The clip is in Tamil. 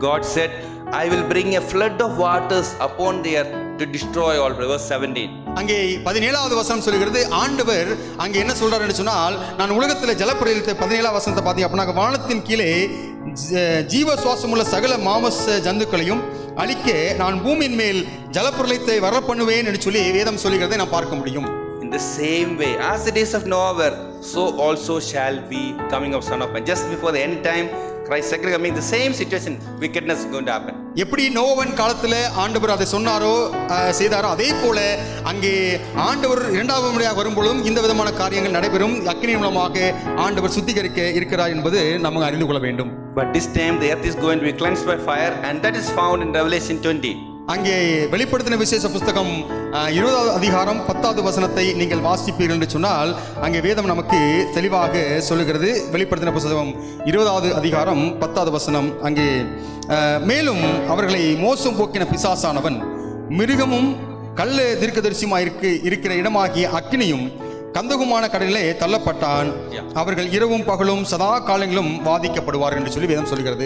God said, I will bring a flood of waters upon the earth to destroy all. Verse 17. அங்கே 17வது வசனம் சொல்கிறது, ஆண்டவர் அங்கே என்ன சொல்றாருன்னு சொன்னால், நான் உலகத்தில் ஜலப்பிரளயத்தை 17வது வசனத்தை பார்த்தீங்க அப்படின்னா, வானத்தின் கீழே ஜீவ சுவாசமுள்ள சகல மாமச ஜந்துக்களையும் அழிக்க நான் பூமியின் மேல் ஜலப்பிரளயத்தை வர பண்ணுவேன் என்று சொல்லி வேதம் சொல்லுகிறதை நான் பார்க்க முடியும். In the same way, as the days of Noah were, so also shall be coming of Son of Man. Just before the end time, Christ second coming, the same situation, wickedness is going to happen. எப்படி நோவன் காலத்தில் ஆண்டவர் அதை சொன்னாரோ செய்தாரோ, அதே போல அங்கே ஆண்டவர் இரண்டாவது முறையாக வரும்பொழுதும் இந்த விதமான காரியங்கள் நடைபெறும். அக்கினி மூலமாக ஆண்டவர் சுத்திகரிக்க இருக்கிறார் என்பது நம்ம அறிந்து கொள்ள வேண்டும். But this time the earth is going to be cleansed by fire, and that is found in Revelation 20. அங்கே வெளிப்படுத்தின விசேஷ புஸ்தகம் 20வது அதிகாரம் 10வது வசனத்தை நீங்கள் வாசிப்பீர்கள் என்று சொன்னால், அங்கே வேதம் நமக்கு தெளிவாக சொல்லுகிறது. வெளிப்படுத்தின புஸ்தகம் 20வது அதிகாரம் 10வது வசனம். அங்கே மேலும் அவர்களை மோசம் போக்கின பிசாசானவன் மிருகமும் கள்ள தீர்க்கதரிசியுமாய் இருக்கிற இடமாகிய அக்கினியும் கந்தகுமான கடலிலே தள்ளப்பட்டான். அவர்கள் இரவும் பகலும் சதா காலங்களும் வாதிக்கப்படுவார்கள் என்று சொல்லி வேதம் சொல்கிறது.